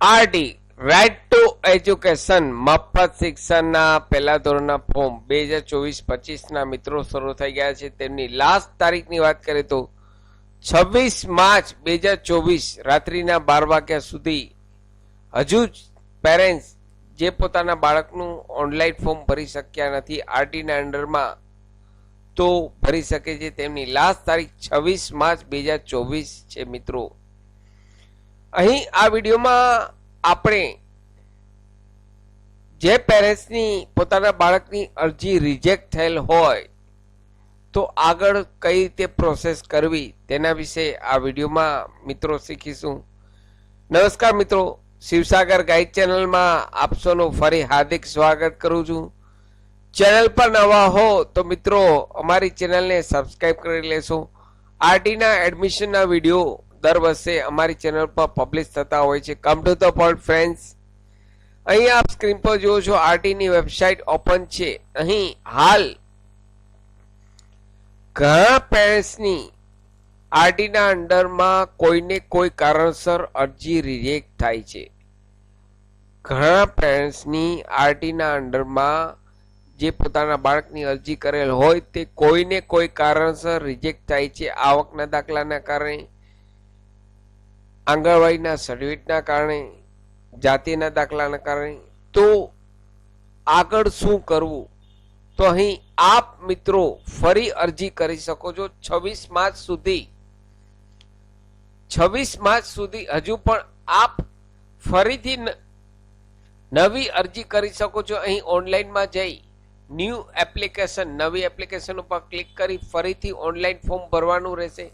RT right to education મફત શિક્ષણના પહેલા ધોરણના ફોર્મ 2024-25ના મિત્રો શરૂ થઈ ગયા છે. તેમની લાસ્ટ તારીખની વાત કરીએ તો 26 માર્ચ 2024 રાત્રિના 12 વાગ્યા સુધી હજુ જ પેરેન્ટ્સ જે પોતાના બાળકનું ઓનલાઈન ફોર્મ ભરી શક્યા નથી આરટીના અંડરમાં તો ભરી શકે છે. તેમની લાસ્ટ તારીખ 26 માર્ચ 2024 છે મિત્રો. અહીં આ વિડીયોમાં આપણે જે પેરેન્ટ્સની પોતાના બાળકની અરજી રિજેક્ટ થયેલ હોય તો આગળ કઈ રીતે પ્રોસેસ કરવી તેના વિશે આ વિડીયોમાં મિત્રો શીખીશું. નમસ્કાર મિત્રો, શિવસાગર ગાઈડ ચેનલમાં આપ સૌનું ફરી હાર્દિક સ્વાગત કરું છું. ચેનલ પર નવા હો તો મિત્રો અમારી ચેનલને સબસ્ક્રાઈબ કરી લેશો. આરટીના એડમિશનના વિડીયો દર વર્ષે અમારી ચેનલ પર પબ્લિશ થતા હોય છે. Come to the point friends, અહીં આપ સ્ક્રીન પર જુઓ છો આરટીની વેબસાઇટ ઓપન છે. અહીં હાલ ઘણા પેરેન્ટ્સની આરટીના અંડરમાં કોઈને કોઈ કારણસર અરજી રિજેક્ટ થાય છે. ઘણા પેરેન્ટ્સની આરટીના અંડરમાં જે પોતાના બાળકની અરજી કરેલ હોય તે કોઈને કોઈ કારણસર રિજેક્ટ થાય છે. આવકના દાખલાના કારણે, આંગણવાડીના સર્ટિફિકેટના કારણે, જાતિના દાખલાના કારણે. તો આગળ શું કરવું? તો અહીં આપ મિત્રો ફરી અરજી કરી શકો છો 26 માર્ચ સુધી. 26 માર્ચ સુધી હજુ પણ આપ ફરીથી નવી અરજી કરી શકો છો. અહીં ઓનલાઈનમાં જઈ ન્યૂ એપ્લિકેશન, નવી એપ્લિકેશન ઉપર ક્લિક કરી ફરીથી ઓનલાઈન ફોર્મ ભરવાનું રહેશે.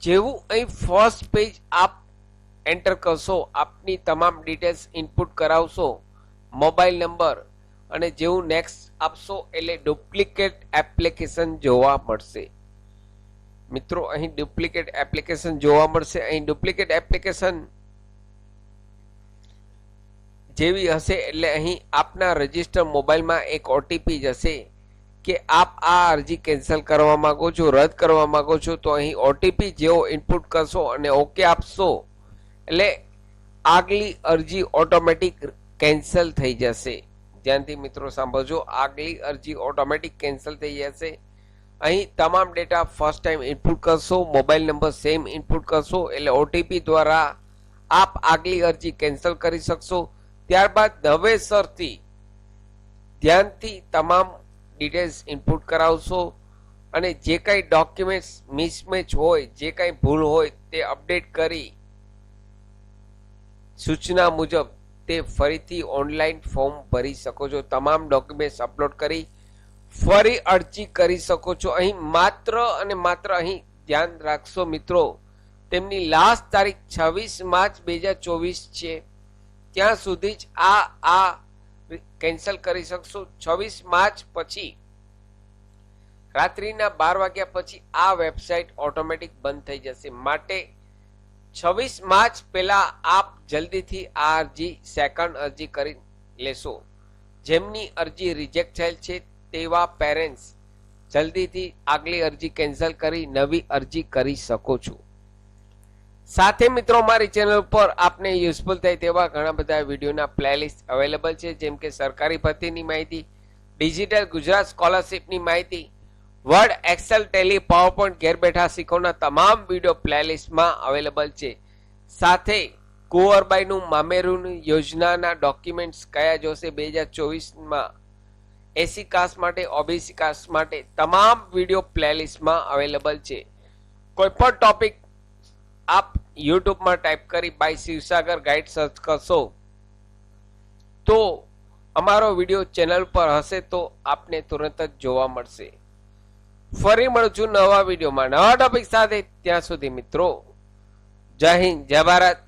જેવું અહીં ફર્સ્ટ પેજ આપ એન્ટર કરશો, આપની તમામ ડિટેલ્સ ઇનપુટ કરાવશો, મોબાઈલ નંબર, અને જેવું નેક્સ્ટ આપશો એટલે ડુપ્લિકેટ એપ્લિકેશન જોવા મળશે. મિત્રો અહીં ડુપ્લિકેટ એપ્લિકેશન જોવા મળશે. અહીં ડુપ્લિકેટ એપ્લિકેશન જેવી હશે એટલે અહીં આપના રજિસ્ટર મોબાઈલમાં એક ઓટીપી જશે કે આપ આ અરજી કેન્સલ કરવા માંગો છો, રદ કરવા માંગો છો. તો અહીં ઓટીપી જેવો ઇનપુટ કરશો અને ઓકે આપશો એટલે આગલી અરજી ઓટોમેટિક કેન્સલ થઈ જશે. ધ્યાનથી મિત્રો સાંભળજો, આગલી અરજી ઓટોમેટિક કેન્સલ થઈ જશે. અહીં તમામ ડેટા ફર્સ્ટ ટાઈમ ઇનપુટ કરશો, મોબાઈલ નંબર સેમ ઇનપુટ કરશો એટલે ઓટીપી દ્વારા આપ આગલી અરજી કેન્સલ કરી શકશો. ત્યારબાદ નવેસરથી ધ્યાનથી તમામ ડિટેલ્સ ઇનપુટ કરાવશો અને જે કાંઈ ડોક્યુમેન્ટ્સ મિસમેચ હોય, જે કાંઈ ભૂલ હોય તે અપડેટ કરી સૂચના મુજબ તે ફરીથી ઓનલાઈન ફોર્મ ભરી શકો છો. તમામ ડોક્યુમેન્ટ્સ અપલોડ કરી ફરી અરજી કરી શકો છો. અહીં માત્ર અને માત્ર અહીં ધ્યાન રાખશો મિત્રો, તેમની લાસ્ટ તારીખ 26 માર્ચ 2024 છે. ત્યાં સુધી જ આ કેન્સલ કરી શકશો. 26 માર્ચ પછી રાત્રિના 12 વાગ્યા પછી આ વેબસાઇટ ઓટોમેટિક બંધ થઈ જશે. માટે 26 માર્ચ પહેલા આપ જલ્દીથી આ અરજી સેકન્ડ અરજી કરી લેશો. જેમની અરજી રિજેક્ટ થયેલ છે તેવા પેરેન્ટ્સ જલ્દીથી આગલી અરજી કેન્સલ કરી નવી અરજી કરી શકો છો. સાથે મિત્રો મારી ચેનલ પર આપને યુઝફુલ થાય તેવા ઘણા બધા વિડીયોના પ્લેલિસ્ટ અવેલેબલ છે, જેમ કે સરકારી ભરતીની માહિતી, ડિજિટલ ગુજરાત સ્કોલરશિપની માહિતી, વર્ડ, એક્સેલ, ટેલી, પાવરપોઈન્ટ ઘેર બેઠા શીખવના તમામ વિડીયો પ્લેલિસ્ટમાં અવેલેબલ છે. સાથે કુંવરબાઈનું મામેરું યોજનાના ડોક્યુમેન્ટ્સ કયા જોશે 2024માં એસી કાસ્ટ માટે, ઓબીસી કાસ્ટ માટે તમામ વિડીયો પ્લેલિસ્ટમાં અવેલેબલ છે. કોઈ પણ ટોપિક આપ યુટ્યુબમાં ટાઈપ કરી બાય શિવસાગર ગાઈડ સર્ચ કરશો તો અમારો વિડીયો ચેનલ પર હશે તો આપને તુરંત જ જોવા મળશે. ફરી મળશું નવા વિડીયોમાં નવા ટોપિક સાથે. ત્યાં સુધી મિત્રો જય હિન્દ, જય ભારત,